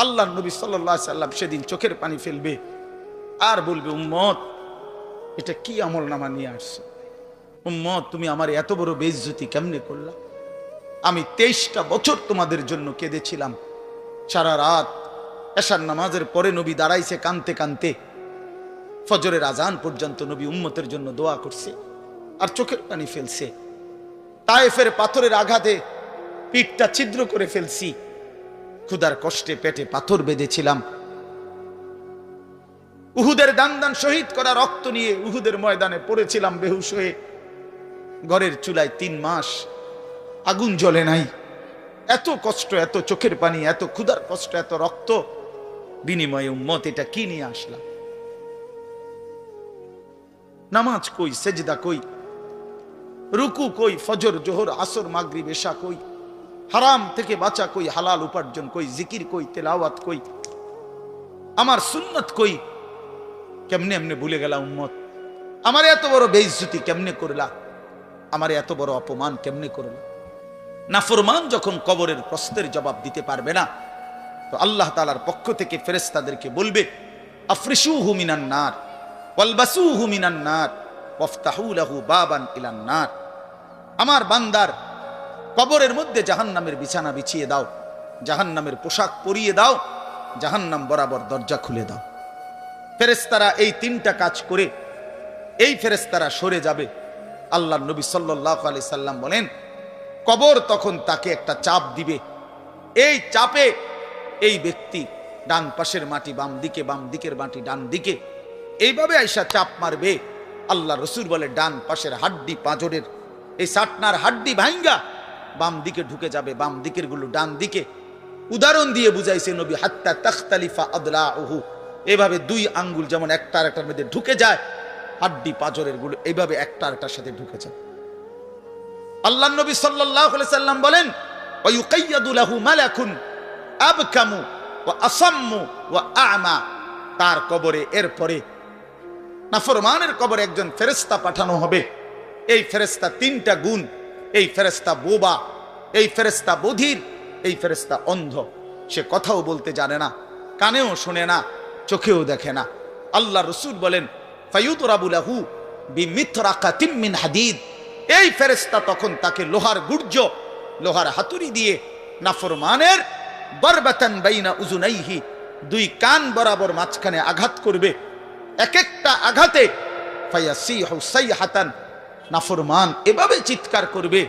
আল্লাহর নবী সাল্লাল্লাহু আলাইহি সাল্লাম সেদিন চোখের পানি ফেলবে আর বলবে, উম্মত এটা কি আমলনামা নিয়ে আসছে? উম্মত তুমি আমার এত বড় বেইজ্জতি কেমনে করলা? আমি 23টা বছর তোমাদের জন্য কেঁদেছিলাম। সারা রাত এশার নামাজের পরে নবী দাঁড়াইছে কানতে কানতে, ফজরের আজান পর্যন্ত নবী উম্মতের জন্য দোয়া করছে আর চোখের পানি ফেলছে। তায়েফের পাথরের আঘাতে পিঠটা ছিদ্র করে ফেলছি, ক্ষুধার কষ্টে পেটে পাথর বেঁধেছিলাম। উহুদের দান শহীদ করা রক্ত নিয়ে উহুদের ময়দানে পড়েছিলাম বেহুশ হয়ে। ঘরের চুলায় 3 মাস আগুন জ্বলে নাই। এত কষ্ট, এত চোখের পানি, এত ক্ষুধার কষ্ট, এত রক্ত, বিনিময়ে উম্মত এটা কি নিয়ে আসলাম? নামাজ কই, সেজদা কই, রুকু কই, ফজর জোহর আসর মাগরিব এশা কই, হারাম থেকে বাঁচা কই, হালাল উপার্জন কই, জিকির কই, তেলাওয়াত কই, আমার সুন্নত কই? কেমনে এমনে ভুলে গেলা উম্মত? আমার এত বড় বেইজ্জতি কেমনে করলা? আমার এত বড় অপমান কেমনে করলা? নাফরমান যখন কবরের প্রশ্নের জবাব দিতে পারবে না, তো আল্লাহ তাআলার পক্ষ থেকে ফেরেশতাদেরকে বলবে, আফরিশুহু মিনান নার ওয়ালবাসুহু মিনান নার ওয়াফতাহু লাহু বাবান ইলান নার। আমার বান্দার কবরের মধ্যে জাহান্নামের বিছানা বিছিয়ে দাও, জাহান্নামের পোশাক পরিয়ে দাও, জাহান্নাম বরাবর দরজা খুলে দাও। ফেরেশতারা এই 3টা কাজ করে এই ফেরেশতারা সরে যাবে। আল্লাহর নবী সাল্লাল্লাহু আলাইহি সাল্লাম বলেন, কবর তখন তাকে একটা চাপ দিবে। এই চাপে এই ব্যক্তি ডান পাশের মাটি বাম দিকে, বাম দিকের মাটি ডান দিকে, এইভাবে আইসা চাপ মারবে। আল্লাহ রসুল বলে, ডান পাশের হাড্ডি পাঁজরের এই সাটনার হাড্ডি ভাঙ্গা বাম দিকে ঢুকে যাবে, বাম দিকের গুলো ডান দিকে। উদাহরণ দিয়ে বুঝাইছে নবী, হাত্তা তাখতালিফা আদলাউহু, এভাবে 2 আঙ্গুল যেমন একটা আরেকটার মধ্যে ঢুকে যায়, হাড্ডি পাঁজরের গুলো এইভাবে একটা আরেকটার সাথে ঢুকে যায়। আল্লাহ নবী সাল্লাল্লাহু আলাইহি সাল্লাম বলেন, ওয়া ইউকাইয়াদু লাহু মালাকুন আবকামু ওয়া আসাম্মু ওয়া আ'মা। তার কবরে এরপরে নাফরমানের কবরে একজন ফেরেশতা পাঠানো হবে। এই ফেরেশতা 3টা গুণ, এই ফেরেশতা বোবা, এই ফেরেশতা বধির, এই ফেরেশতা অন্ধ। সে কথাও বলতে জানে না, কানেও শোনে না, চোখেও দেখে না। আল্লাহ রসুল বলেন, ফায়ুদরাবু লাহু বিমিথরাকাতিম মিন হাদিদ। এই ফেরেশতা তখন তাকে লোহার গুর্জ, লোহার হাতুড়ি দিয়ে নাফরমানের বারবাতান বাইনা উযুনাইহি, 2 কান বরাবর মাঝখানে আঘাত করবে। এক একটা আঘাতে ফায়াসিহু সাইহাতান, নাফরমান এভাবে চিৎকার করবে